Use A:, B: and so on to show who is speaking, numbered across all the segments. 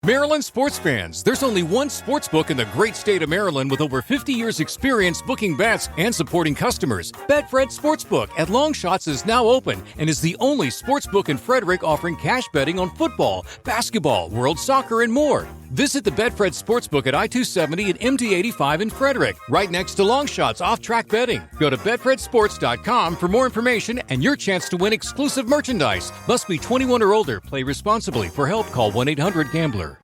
A: Maryland sports fans, there's only one sports book in the great state of Maryland with over 50 years experience booking bets and supporting customers. Betfred Sportsbook at Longshots is now open and is the only sportsbook in Frederick offering cash betting on football, basketball, world soccer, and more. Visit the Betfred Sportsbook at I-270 and MD-85 in Frederick, right next to Longshots off-track betting. Go to betfredsports.com for more information and your chance to win exclusive merchandise. Must be 21 or older. Play responsibly. For help, call 1-800-GAMBLER.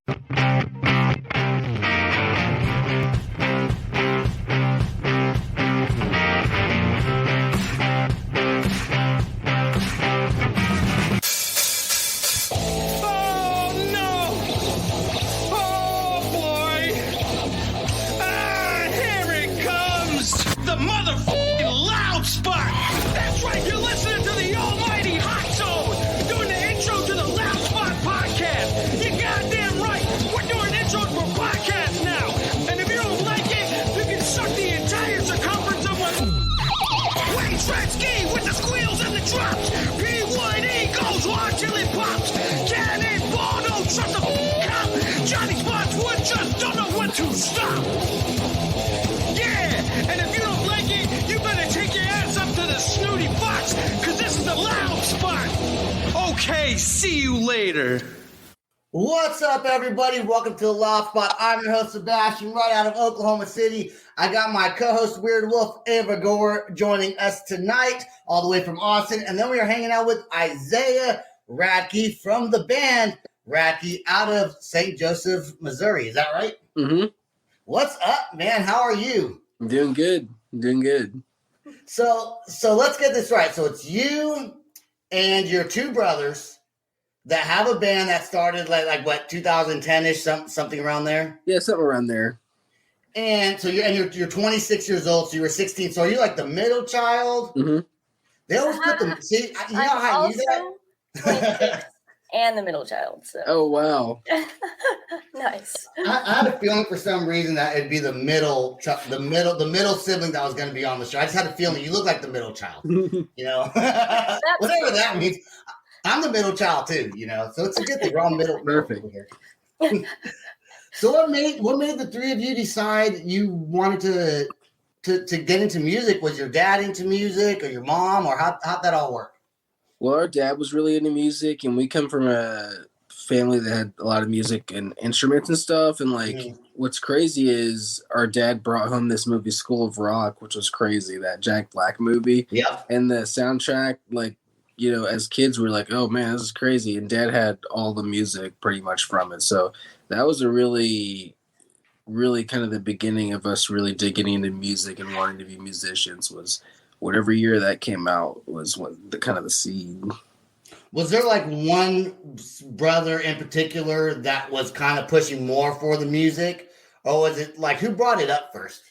B: Radkey with the squeals and the drops. P1E goes hard till it pops. Cannonball, don't shut the up. Johnny Spotswood just don't know when to stop. Yeah, and if you don't like it, you better take your ass up to the snooty fox, cause this is the loud spot. Okay, see you later.
C: What's up, everybody? Welcome to the Loud Spot. I'm your host, Sebastian, right out of Oklahoma City. I got my co-host, Weird Wolf, Ava Gore, joining us tonight, all the way from Austin. And then we are hanging out with Isaiah Radkey from the band Radkey out of St. Joseph, Missouri. Is that right?
D: Mm-hmm.
C: What's up, man? How are you?
D: I'm doing good.
C: So let's get this right. So it's you and your two brothers that have a band that started like what, 2010-ish, something around there?
D: Yeah, something around there.
C: And so you're 26 years old, so you were 16. So are you like the middle child?
D: Mm-hmm.
C: They always put them. See, you know how I knew that?
E: 26 and the middle child. So.
D: Oh wow.
E: Nice.
C: I had a feeling for some reason that it'd be the middle sibling that was going to be on the show. I just had a feeling you look like the middle child. You know, whatever that means. I'm the middle child too, you know, so it's a good thing. We're all middle.
D: Perfect.
C: Here. So what made the three of you decide you wanted to get into music? Was your dad into music, or your mom, or how'd that all work?
D: Well, our dad was really into music, and we come from a family that had a lot of music and instruments and stuff. And what's crazy is our dad brought home this movie, School of Rock, which was crazy, that Jack Black movie.
C: Yeah.
D: And the soundtrack, you know, as kids, we were like, oh man, this is crazy. And dad had all the music pretty much from it. So that was a really, really kind of the beginning of us really digging into music and wanting to be musicians. Was whatever year that came out was the kind of the seed.
C: Was there like one brother in particular that was kind of pushing more for the music? Or was it like, who brought it up first?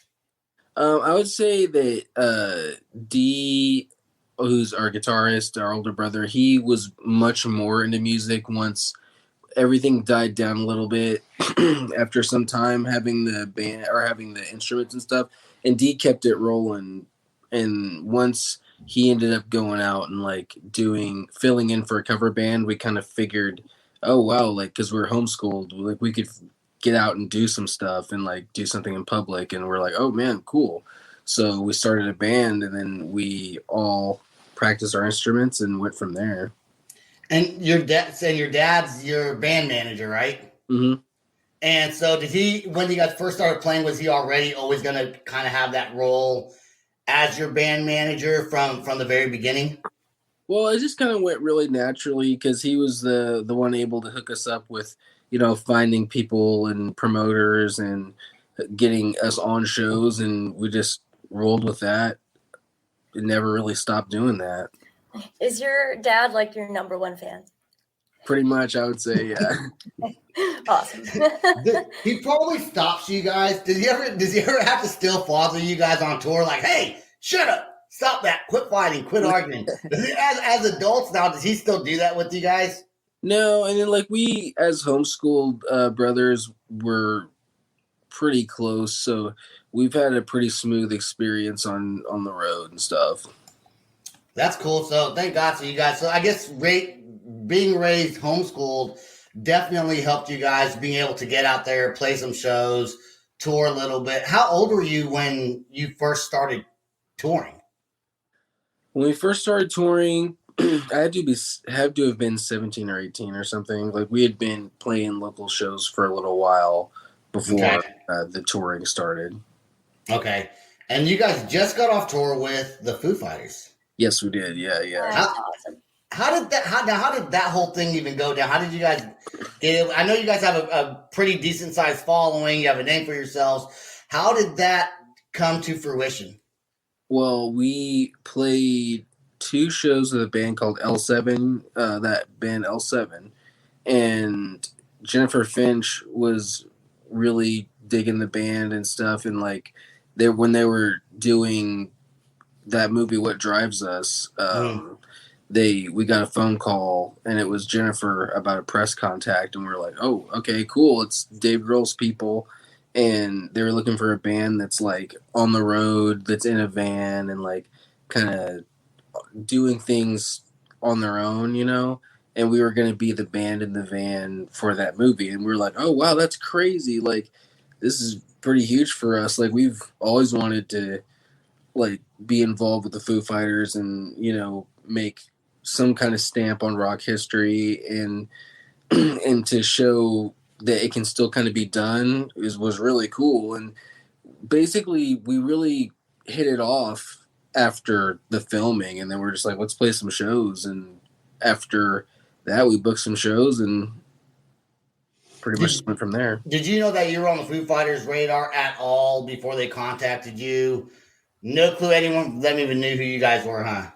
D: I would say that D, who's our guitarist, our older brother, he was much more into music once everything died down a little bit after some time having the band or having the instruments and stuff. And D kept it rolling. And once he ended up going out and filling in for a cover band, we kind of figured, oh wow, because we're homeschooled, we could get out and do some stuff and do something in public. And we're like, oh man, cool. So we started a band, and then we all practiced our instruments and went from there.
C: And your dad's your band manager, right?
D: Mm-hmm.
C: And so when you guys first started playing, was he already always going to kind of have that role as your band manager from the very beginning?
D: Well, it just kind of went really naturally because he was the one able to hook us up with, finding people and promoters and getting us on shows, and we just rolled with that and never really stopped doing that.
E: Is your dad your number one fan?
D: Pretty much, I would say, yeah.
E: Awesome.
C: He probably stops you guys. Does he ever have to still father you guys on tour? Like, hey, shut up, stop that, quit fighting, quit arguing. As adults now, does he still do that with you guys?
D: No, and then we as homeschooled brothers were pretty close, so we've had a pretty smooth experience on the road and stuff.
C: That's cool. So thank God for you guys. So I guess being raised homeschooled definitely helped you guys being able to get out there, play some shows, tour a little bit. How old were you when you first started touring?
D: When we first started touring, I have to have been 17 or 18 or something. Like we had been playing local shows for a little while
C: Okay.
D: before the touring started.
C: Okay. And you guys just got off tour with the Foo Fighters.
D: Yes, we did. Yeah.
E: That's awesome.
C: How did that whole thing even go down? How did you guys get it? I know you guys have a pretty decent sized following. You have a name for yourselves. How did that come to fruition?
D: Well, we played 2 shows with a band called L7, that band L7. And Jennifer Finch was really digging the band and stuff. And like, when they were doing that movie, What Drives Us, we got a phone call and it was Jennifer about a press contact, and we were like, oh, okay, cool. It's Dave Grohl's people. And they were looking for a band that's like on the road, that's in a van and like kind of doing things on their own, you know? And we were going to be the band in the van for that movie. And we were like, oh, wow, that's crazy. Like, this is pretty huge for us. Like, we've always wanted to like be involved with the Foo Fighters and, you know, make some kind of stamp on rock history and and to show that it can still kind of be done was really cool. And basically we really hit it off after the filming, and then we're just like, let's play some shows. And after that we booked some shows and pretty much just went from there.
C: Did you know that you were on the Foo Fighters radar at all before they contacted you? No clue anyone of them even knew who you guys were, huh?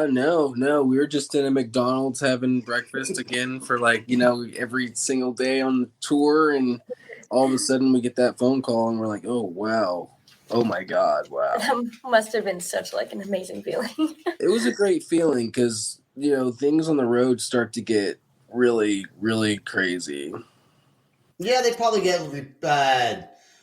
D: No. We were just in a McDonald's having breakfast again for like, you know, every single day on the tour, and all of a sudden we get that phone call and we're like, oh wow. Oh my God, wow.
E: That must have been such like an amazing feeling.
D: It was a great feeling because, you know, things on the road start to get really, really crazy.
C: Yeah, they probably get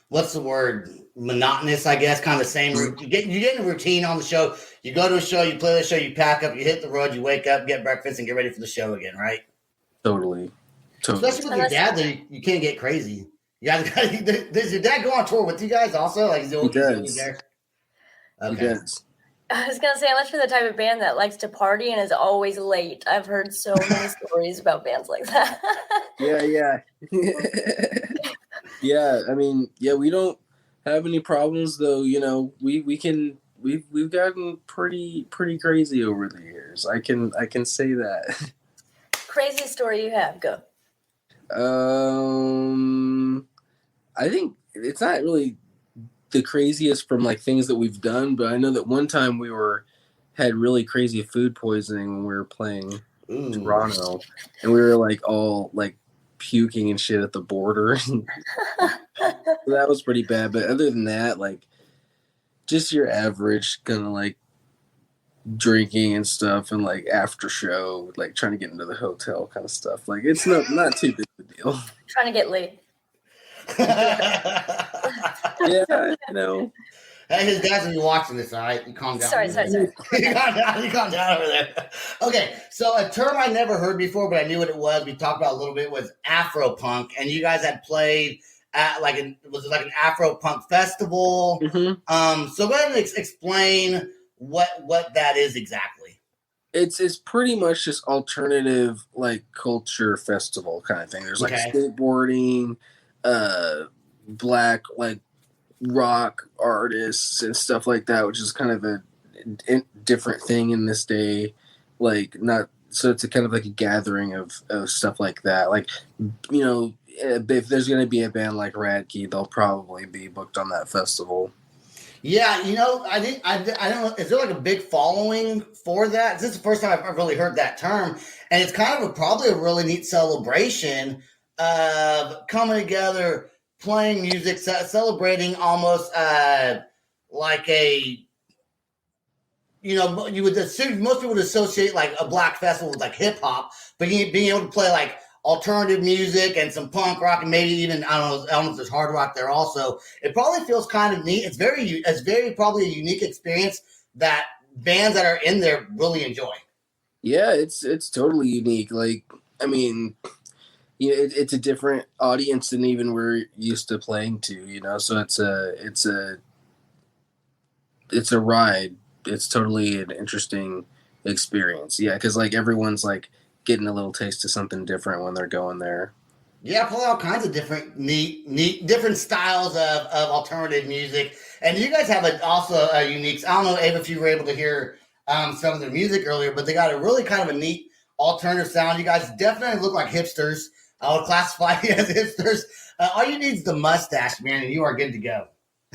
C: what's the word? Monotonous, I guess. Kind of the same. You get in a routine on the show. You go to a show, you play the show, you pack up, you hit the road, you wake up, get breakfast, and get ready for the show again, right?
D: Totally.
C: Especially with your dad, though, you can't get crazy. You guys, does your dad go on tour with you guys also? Like,
D: he does.
C: There?
D: Okay. He does.
E: I was gonna say, unless you're the type of band that likes to party and is always late. I've heard so many stories about bands like that.
D: Yeah. Yeah, I mean, yeah, we don't have any problems though. You know, we've gotten pretty crazy over the years. I can say that.
E: Craziest story you have? Go.
D: I think it's not really the craziest from like things that we've done, but I know that one time we had really crazy food poisoning when we were playing Toronto, and we were like all like puking and shit at the border. So that was pretty bad. But other than that, like just your average kind of like drinking and stuff, and like after show, like trying to get into the hotel kind of stuff. Like it's not too big of a deal.
E: Trying to get laid.
D: Yeah, you know.
C: Hey, his dad's gonna be watching this, all right? You calm down.
E: Sorry.
C: You calm down over there. Okay, so a term I never heard before, but I knew what it was. We talked about a little bit was Afro-punk, and you guys had played at was it like an Afro-punk festival?
D: Mm-hmm.
C: So go ahead and explain what that is exactly.
D: It's pretty much just alternative like culture festival kind of thing. There's like skateboarding, black like rock artists and stuff like that, which is kind of a different thing in this day. Like not so it's a kind of like a gathering of stuff like that. Like, you know, if there's going to be a band like Radkey, they'll probably be booked on that festival.
C: Yeah, you know, I don't know. Is there like a big following for that? This is the first time I've really heard that term, and it's kind of probably a really neat celebration of coming together, playing music, celebrating almost like a, you know, you would assume most people would associate like a black festival with like hip hop, but being able to play like alternative music and some punk rock and maybe even I don't know if there's hard rock there also. It probably feels kind of neat. It's very probably a unique experience that bands that are in there really enjoy.
D: Yeah, it's totally unique. Like, I mean, it's a different audience than even we're used to playing to. So it's a ride. It's totally an interesting experience. Yeah, because like everyone's like getting a little taste of something different when they're going there.
C: Yeah, play all kinds of different neat different styles of alternative music. And you guys have also a unique. I don't know, Ava, if you were able to hear some of their music earlier, but they got a really kind of a neat alternative sound. You guys definitely look like hipsters. I would classify you as hipsters. All you need is the mustache, man, and you are good to go.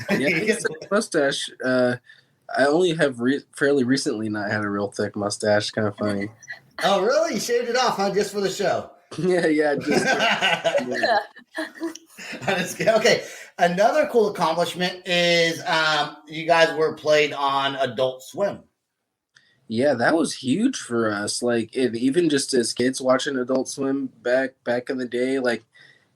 D: Yeah, it's a mustache. I only have fairly recently not had a real thick mustache. Kind of funny.
C: Oh, really? You shaved it off, huh? Just for the show?
D: Yeah. Just,
C: Okay. Another cool accomplishment is you guys were played on Adult Swim.
D: Yeah, that was huge for us. Like, even just as kids watching Adult Swim back in the day, like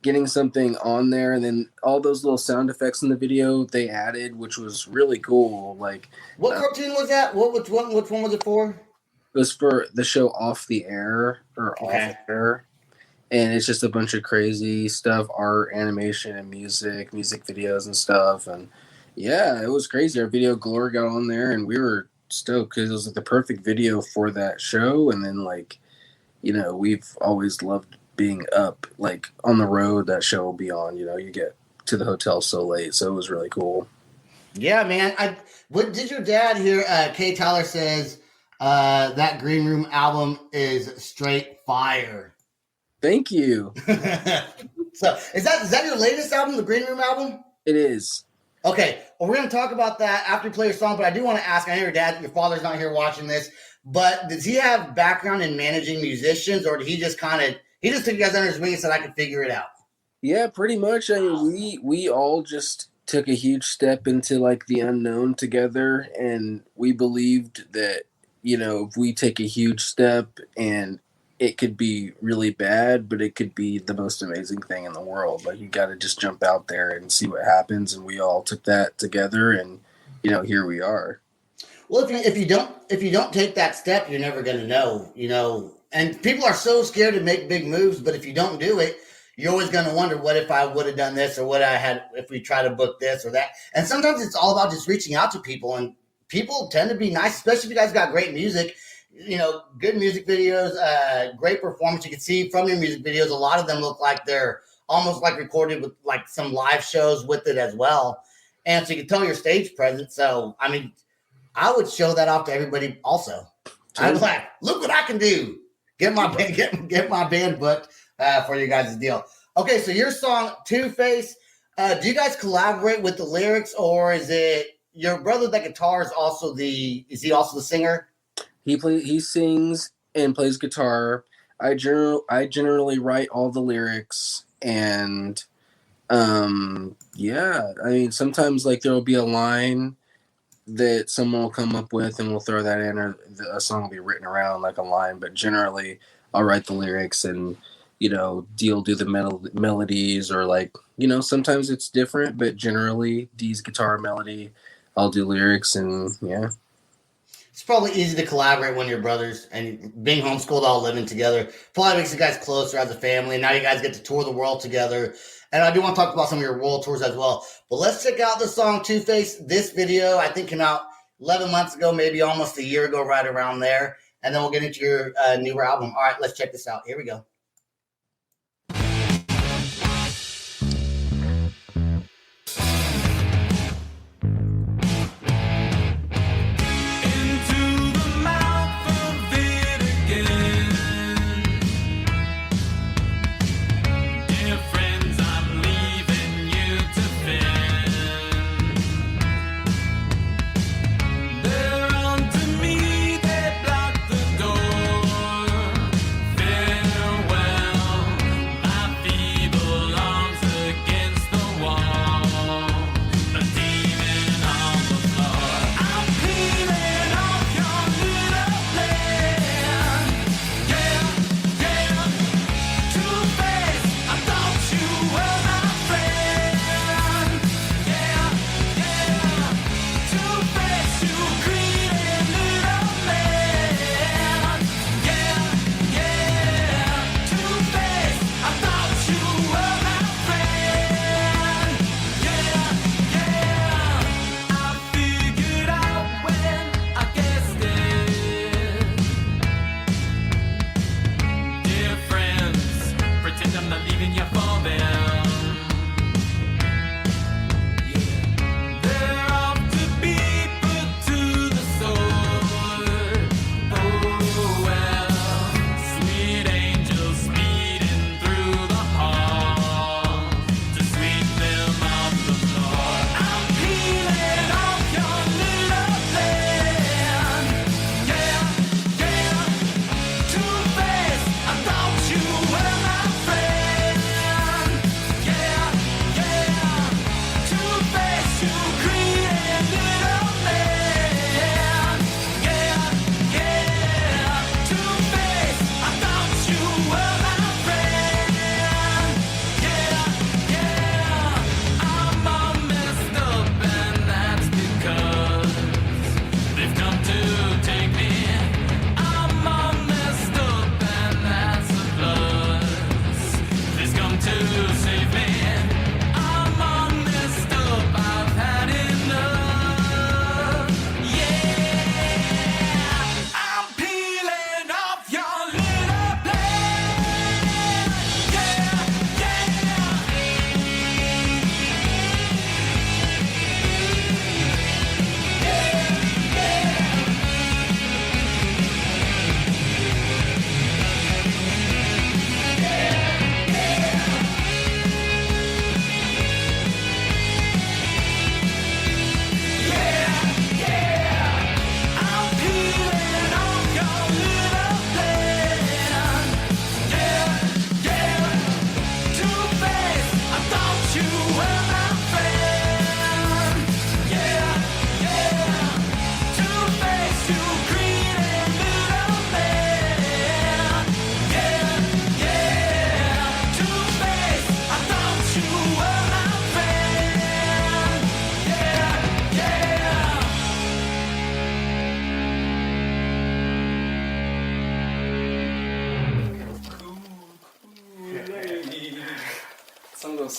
D: getting something on there, and then all those little sound effects in the video they added, which was really cool. Like,
C: what cartoon was that? Which one was it for?
D: It was for the show Off the Air Off Air, and it's just a bunch of crazy stuff, art, animation, and music videos and stuff. And yeah, it was crazy. Our video Glory got on there, and we were stoked because it was like the perfect video for that show. And then we've always loved being up like on the road that show will be on. You get to the hotel so late, so it was really cool.
C: Yeah, man. What did your dad hear? Kay Tyler says that Green Room album is straight fire.
D: Thank you.
C: So is that your latest album, the Green Room album?
D: It is.
C: Okay, well, we're going to talk about that after you play your song, but I do want to ask, I know your father's not here watching this, but does he have background in managing musicians, or did he just took you guys under his wing and said, I can figure it out?
D: Yeah, pretty much. I mean, we all just took a huge step into like the unknown together, and we believed that, if we take a huge step, and it could be really bad, but it could be the most amazing thing in the world. Like, you got to just jump out there and see what happens. And we all took that together, and here we are.
C: Well, if you don't take that step, you're never going to know. And people are so scared to make big moves, but if you don't do it, you're always going to wonder, what if I would have done this, or what I had if we try to book this or that. And sometimes it's all about just reaching out to people, and people tend to be nice, especially if you guys got great music. Good music videos, great performance. You can see from your music videos, a lot of them look like they're almost like recorded with like some live shows with it as well. And so you can tell your stage presence. So, I mean, I would show that off to everybody also. I was like, look what I can do. Get my band booked for you guys' deal. Okay, so your song, Two-Face, do you guys collaborate with the lyrics, or is it your brother that guitar is he also the singer?
D: He sings and plays guitar. I generally write all the lyrics, and I mean, sometimes like there will be a line that someone will come up with, and we'll throw that in, or a song will be written around like a line. But generally, I'll write the lyrics, and Dee'll do the melodies, or like sometimes it's different, but generally Dee's guitar melody, I'll do lyrics, and yeah.
C: It's probably easy to collaborate when you're brothers, and being homeschooled, all living together probably makes you guys closer as a family. And now you guys get to tour the world together. And I do want to talk about some of your world tours as well. But let's check out the song Two-Face. This video, I think, came out 11 months ago, maybe almost a year ago, right around there. And then we'll get into your newer album. All right, let's check this out. Here we go.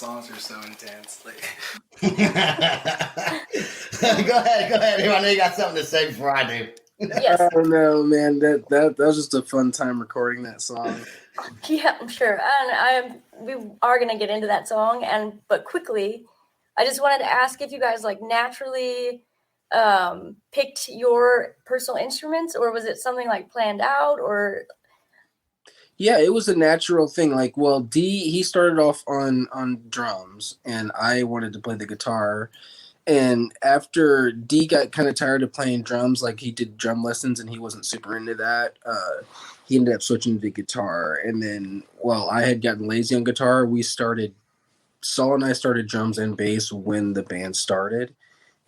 F: songs are so intense. Like,
C: Go ahead. I know you got something to say before I do.
E: Yes.
D: I don't know, man. That was just a fun time recording that song.
E: Yeah, I'm sure. And we are gonna get into that song, but quickly, I just wanted to ask if you guys like naturally picked your personal instruments, or was it something like planned out, or?
D: Yeah, it was a natural thing. Like, well, D he started off on drums, and I wanted to play the guitar. And after D got kind of tired of playing drums, like he did drum lessons and he wasn't super into that, he ended up switching to guitar. And then, well, I had gotten lazy on guitar. Saul and I started drums and bass when the band started.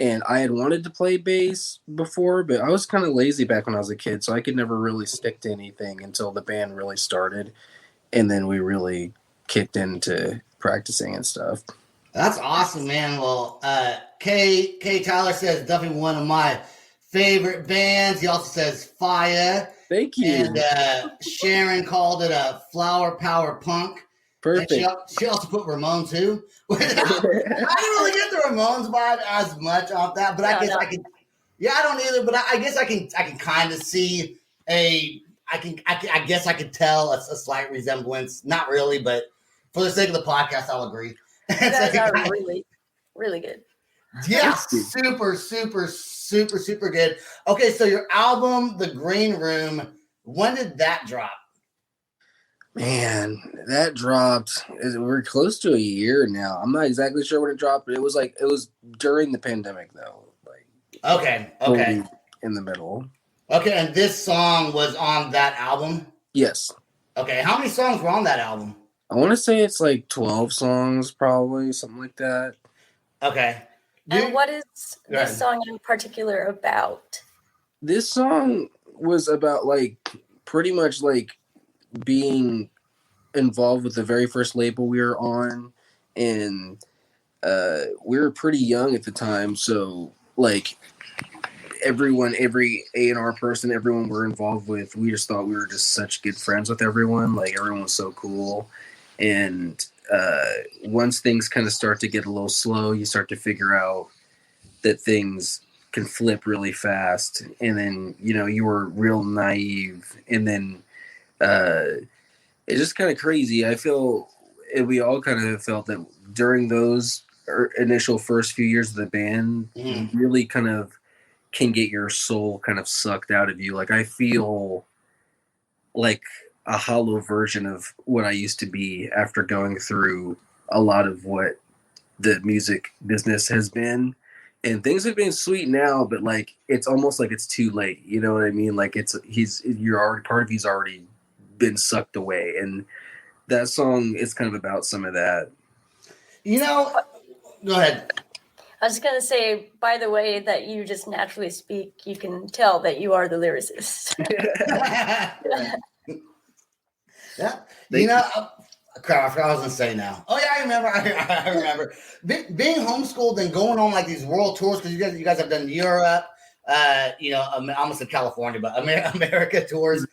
D: And I had wanted to play bass before, but I was kind of lazy back when I was a kid, so I could never really stick to anything until the band really started. And then we really kicked into practicing and stuff.
C: That's awesome, man. Well, Kay Tyler says definitely one of my favorite bands. He also says Fire.
D: Thank you.
C: And Sharon called it a flower power punk.
D: Perfect.
C: And she also put Ramones too. I didn't really get the Ramones vibe as much off that, but I guess I can. Yeah, I don't either, but I guess I can kind of see I guess I could tell a slight resemblance. Not really, but for the sake of the podcast, I'll agree.
E: You guys are really, really good.
C: Yeah, super good. Okay, so your album, The Green Room, when did that drop?
D: Man, that dropped. We're close to a year now. I'm not exactly sure when it dropped, but it was during the pandemic though. Like
C: Okay.
D: In the middle.
C: Okay, and this song was on that album?
D: Yes.
C: Okay, how many songs were on that album?
D: I want to say it's like 12 songs, probably something like that.
C: Okay.
E: And what is this song in particular about?
D: This song was about like pretty much like being involved with the very first label we were on, and we were pretty young at the time, so like every A&R person, everyone we're involved with, we just thought we were just such good friends with everyone. Like everyone was so cool. And once things kind of start to get a little slow, you start to figure out that things can flip really fast. And then, you were real naive. And then it's just kind of crazy. I feel we all kind of felt that during those initial first few years of the band, you really kind of can get your soul kind of sucked out of you. Like I feel like a hollow version of what I used to be after going through a lot of what the music business has been. And things have been sweet now, but like it's almost like it's too late. You know what I mean? Like part of you's already been sucked away. And that song is kind of about some of that.
C: Go ahead.
E: I was going to say, by the way that you just naturally speak, you can tell that you are the lyricist.
C: Yeah. Crap, I forgot what I was going to say now. Oh, yeah, I remember. I remember. Being homeschooled and going on like these world tours, because you guys have done Europe, I almost said California, but America tours.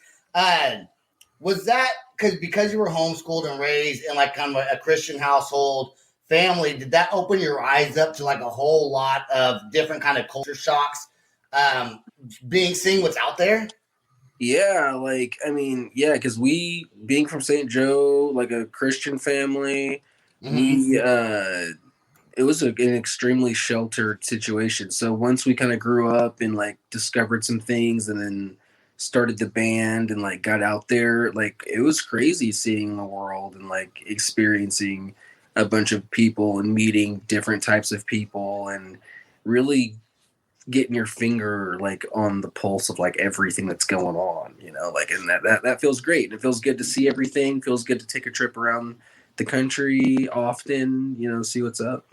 C: Was that because you were homeschooled and raised in like kind of a Christian household family, did that open your eyes up to like a whole lot of different kind of culture shocks, seeing what's out there?
D: Yeah, because we, being from St. Joe, like a Christian family, it was an extremely sheltered situation. So once we kind of grew up and like discovered some things and then started the band and like got out there, like it was crazy seeing the world and like experiencing a bunch of people and meeting different types of people and really getting your finger like on the pulse of like everything that's going on, and that feels great. It feels good to see everything. Feels good to take a trip around the country often, see what's up.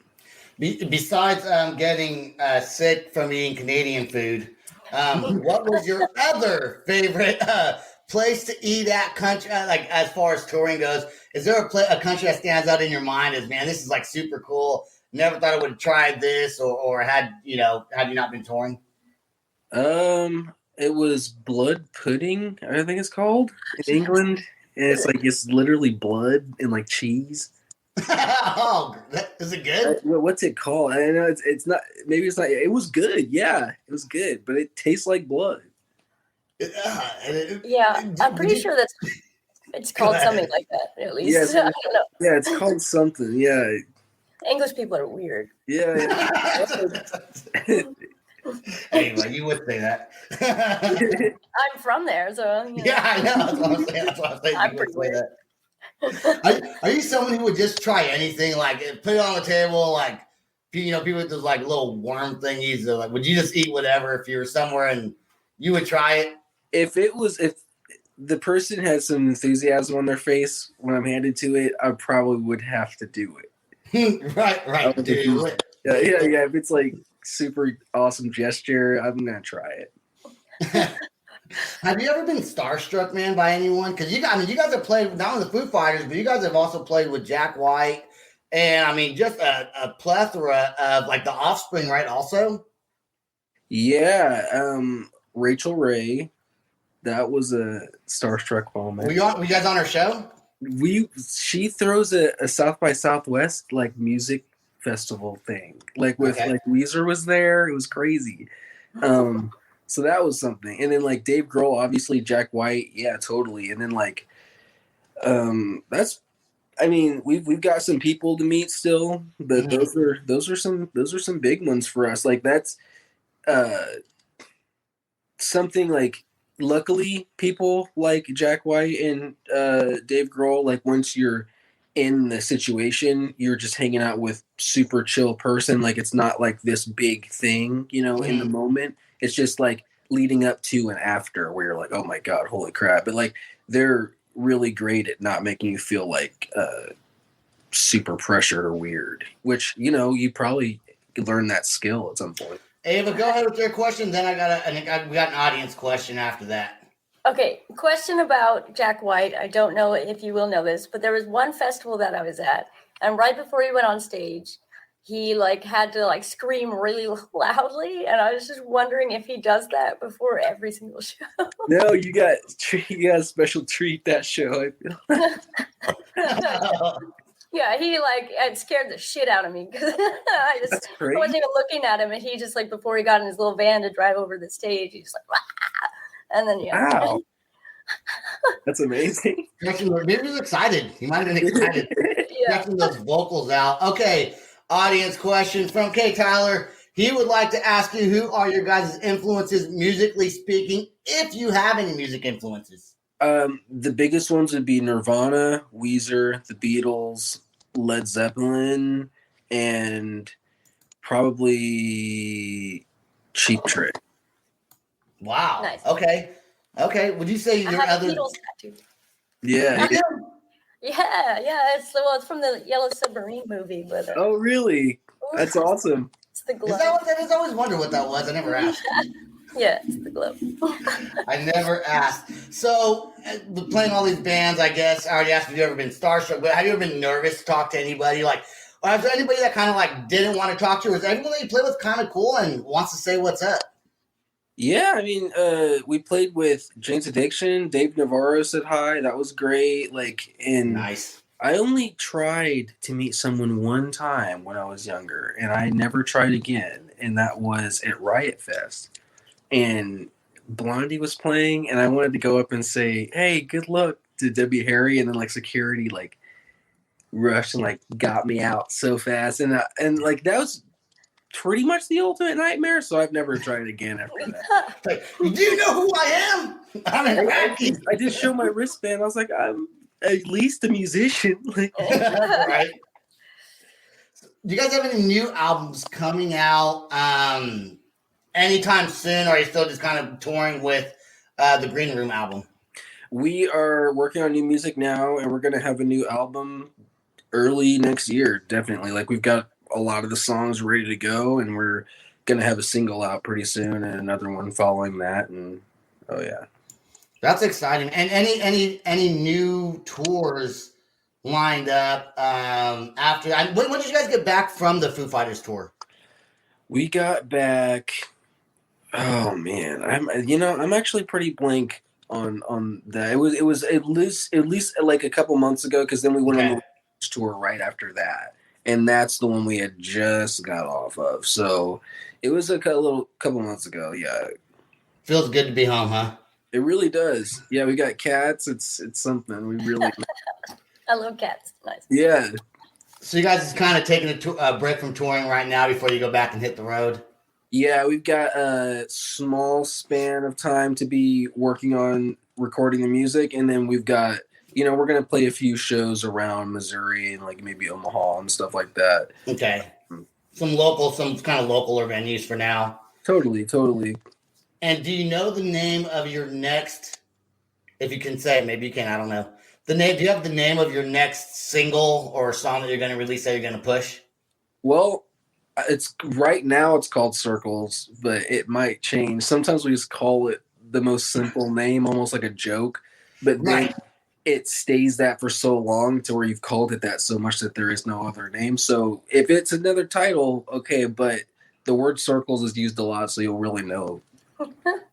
C: Besides getting sick from eating Canadian food, what was your other favorite place to eat at country, like as far as touring goes? Is there a country that stands out in your mind as, man, this is like super cool? Never thought I would have tried this, or had you not been touring?
D: It was blood pudding, I think it's called, in England. And it's literally blood and like cheese.
C: Oh, is it good?
D: What's it called? I know it's not. Maybe it's not. It was good. Yeah, it was good, but it tastes like blood.
E: Yeah, I'm pretty
C: you-
E: sure it's called something like that, at
D: Yeah,
E: least. I don't know.
D: yeah, it's called something. Yeah,
E: English people are weird.
D: yeah.
C: Anyway, you would say that.
E: I'm from there, so
C: Yeah, I know. That's what I'm saying. That's what I'm saying.
E: I'm
C: You
E: pretty
C: would say
E: weird.
C: that. Are you someone who would just try anything, like put it on the table, like people with those like little worm thingies? Like, would you just eat whatever if you were somewhere and you would try it?
D: If the person had some enthusiasm on their face when I'm handed to it, I probably would have to do it.
C: Right. Do it.
D: Yeah. If it's like super awesome gesture, I'm gonna try it.
C: Have you ever been starstruck, man, by anyone? Because you guys have played not only the Foo Fighters, but you guys have also played with Jack White, and I mean, just a plethora of like the Offspring, right? Also,
D: Yeah, Rachel Ray, that was a starstruck moment.
C: were you guys on her show?
D: She throws a South by Southwest like music festival thing, like with like Weezer was there. It was crazy. So that was something. And then like Dave Grohl, obviously Jack White, yeah, totally. And then like that's I mean, we've got some people to meet still, but those are some big ones for us. Like that's something like luckily people like Jack White and Dave Grohl, like once you're in the situation, you're just hanging out with super chill person. Like it's not like this big thing, in the moment. It's just like leading up to and after where you're like, oh my God, holy crap. But like they're really great at not making you feel like super pressured or weird, which, you probably could learn that skill at some point.
C: Ava, go ahead with your question. Then we got an audience question after that.
E: Okay, question about Jack White. I don't know if you will know this, but there was one festival that I was at, and right before he went on stage, he like had to like scream really loudly, and I was just wondering if he does that before every single show.
D: No, you got a special treat that show. I feel.
E: Yeah, he like it scared the shit out of me because I wasn't even looking at him, and he just like before he got in his little van to drive over the stage, he's like, wah! And then
D: wow, that's amazing.
C: Maybe he was excited. He might have been excited. Checking those vocals out. Okay, audience question from K. Tyler. He would like to ask you, who are your guys' influences musically speaking, if you have any music influences?
D: The biggest ones would be Nirvana, Weezer, the Beatles, Led Zeppelin, and probably Cheap Trick.
C: Wow.
E: Nice.
C: Okay. Would you say your other?
E: Beatles tattoo.
D: Yeah.
E: Yeah. It's from the Yellow Submarine movie, but.
D: Oh, really? That's awesome.
E: It's the glove.
C: Is that what that is? I always wondered what that was. I never asked.
E: Yeah, it's the glove.
C: I never asked. So, playing all these bands, I guess I already asked if you've ever been starstruck, but have you ever been nervous to talk to anybody? Like, or is there anybody that kind of like didn't want to talk to you? Is everyone that you play with kind of cool and wants to say what's up?
D: Yeah, I mean, we played with Jane's Addiction. Dave Navarro said hi. That was great. Like, and
C: nice.
D: I only tried to meet someone one time when I was younger, and I never tried again. And that was at Riot Fest. And Blondie was playing, and I wanted to go up and say, "Hey, good luck" to Debbie Harry, and then like security like rushed and like got me out so fast, and like that was pretty much the ultimate nightmare. So I've never tried it again after that.
C: Like, do you know who I am?
D: I just showed my wristband. I was like, I'm at least a musician.
C: Right. Do you guys have any new albums coming out anytime soon, or are you still just kind of touring with the Green Room album?
D: We are working on new music now, and we're going to have a new album early next year, definitely. Like, we've got a lot of the songs ready to go, and we're going to have a single out pretty soon and another one following that. And oh yeah,
C: that's exciting. And any new tours lined up after? When did you guys get back from the Foo Fighters tour?
D: We got back. Oh man, I'm actually pretty blank on that. It was at least like a couple months ago, because then we went tour right after that. And that's the one we had just got off of. So it was a couple months ago. Yeah.
C: Feels good to be home, huh?
D: It really does. Yeah, we got cats. It's something. We really
E: I love cats. Nice.
D: Yeah.
C: So you guys is kind of taking a break from touring right now before you go back and hit the road?
D: Yeah, we've got a small span of time to be working on recording the music, and then we've got, we're going to play a few shows around Missouri and like maybe Omaha and stuff like that.
C: Okay. Some kind of localer venues for now.
D: Totally.
C: And do you know the name of your next, if you can say it, maybe you can, I don't know. Do you have the name of your next single or song that you're going to release that you're going to push?
D: Well, right now it's called Circles, but it might change. Sometimes we just call it the most simple name, almost like a joke, but then it stays that for so long to where you've called it that so much that there is no other name. So if it's another title, okay, but the word Circles is used a lot, so you'll really know.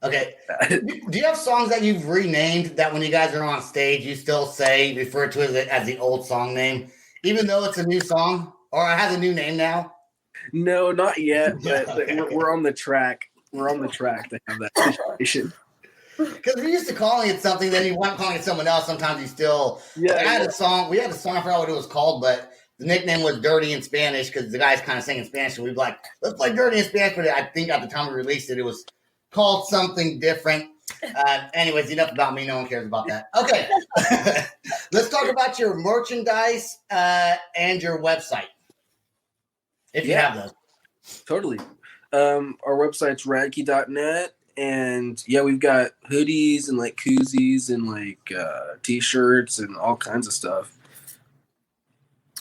C: Okay. Do you have songs that you've renamed that when you guys are on stage, you still refer to it as the old song name, even though it's a new song or it has a new name now?
D: No, not yet, but we're on the track. We're on the track to have that situation.
C: Because we used to calling it something, then you weren't calling it someone else. Sometimes you still.
D: Yeah.
C: I had a song. We had a song. I forgot what it was called, but the nickname was Dirty in Spanish because the guys kind of sang in Spanish, and we'd be like, "Let's play Dirty in Spanish." But I think at the time we released it, it was called something different. Anyways, enough about me. No one cares about that. Okay, let's talk about your merchandise and your website. If you have those.
D: Totally. Our website's radkey.net, and we've got hoodies and like koozies and like t-shirts and all kinds of stuff.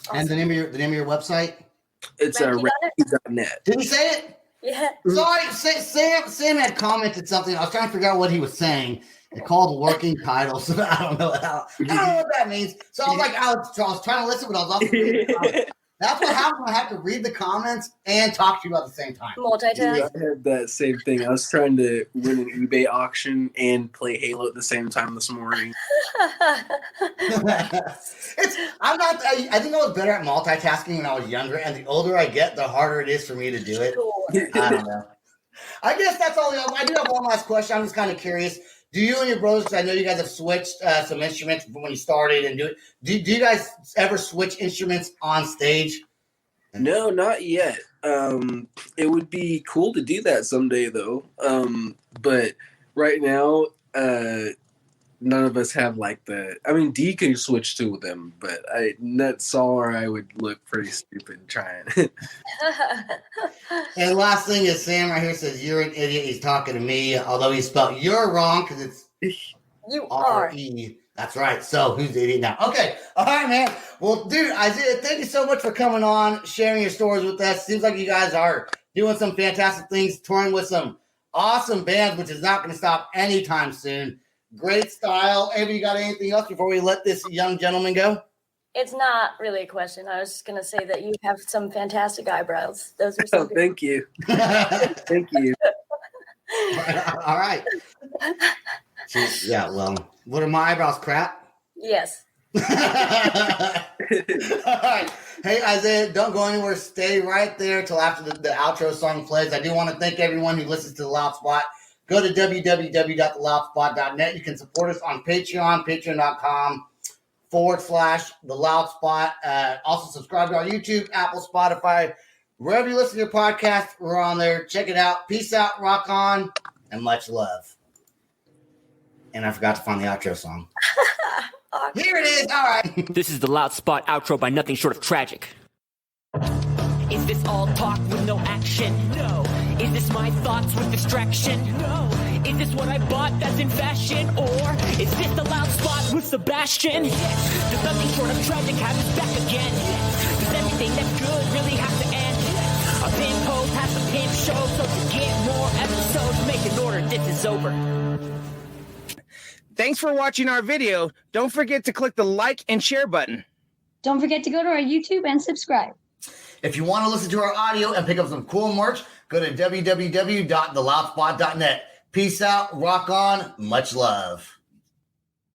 C: Awesome. And the name of your website?
D: It's radkey.net.
C: Did he say it?
E: Yeah.
C: Sorry, Sam had commented something. I was trying to figure out what he was saying. They called working titles. I don't know what that means. So I was like, I was trying to listen, but I was also reading the comments. That's what happens when I have to read the comments and talk to you at the same time.
E: Multitask.
D: Yeah, I had that same thing. I was trying to win an eBay auction and play Halo at the same time this morning.
C: I think I was better at multitasking when I was younger, and the older I get, the harder it is for me to do it. I don't know. I guess that's all. I do have one last question. I'm just kind of curious. Do you and your brothers, because I know you guys have switched some instruments when you started, and do you guys ever switch instruments on stage?
D: No, not yet. It would be cool to do that someday, though. But right now, none of us have like D can switch to them, but that's all, or I would look pretty stupid trying.
C: And last thing is Sam right here says, "You're an idiot." He's talking to me, although he spelled "you're" wrong because it's
E: you are.
C: R-E. That's right. So who's the idiot now? Okay. All right, man. Well, dude, Isaiah, thank you so much for coming on, sharing your stories with us. Seems like you guys are doing some fantastic things, touring with some awesome bands, which is not going to stop anytime soon. Great style. Ava, you got anything else before we let this young gentleman go?
E: It's not really a question. I was just going to say that you have some fantastic eyebrows. Those are so good.
D: Thank you. Thank you.
C: All right. Yeah, well, what are my eyebrows, crap?
E: Yes.
C: All right. Hey, Isaiah, don't go anywhere. Stay right there till after the outro song plays. I do want to thank everyone who listens to The Loud Spot. Go to www.theloudspot.net. You can support us on Patreon, patreon.com/The Loud Spot. Also, subscribe to our YouTube, Apple, Spotify. Wherever you listen to your podcast, we're on there. Check it out. Peace out, rock on, and much love. And I forgot to find the outro song. Here it is. All right.
G: This is The Loud Spot outro by nothing short of tragic. Is this all talk with no action? No. Is this my thoughts with distraction? No. Is this what I bought that's in fashion? Or is this The Loud Spot with Sebastian? Yes. Does nothing short of tragic have us back again? Yes. Does everything that's good really have to end? Yes. A pimp host has a pimp show, so to get more episodes, make an order, this is over.
H: Thanks for watching our video. Don't forget to click the like and share button.
I: Don't forget to go to our YouTube and subscribe.
C: If you want to listen to our audio and pick up some cool merch, go to www.theloudspot.net. Peace out, rock on, much love.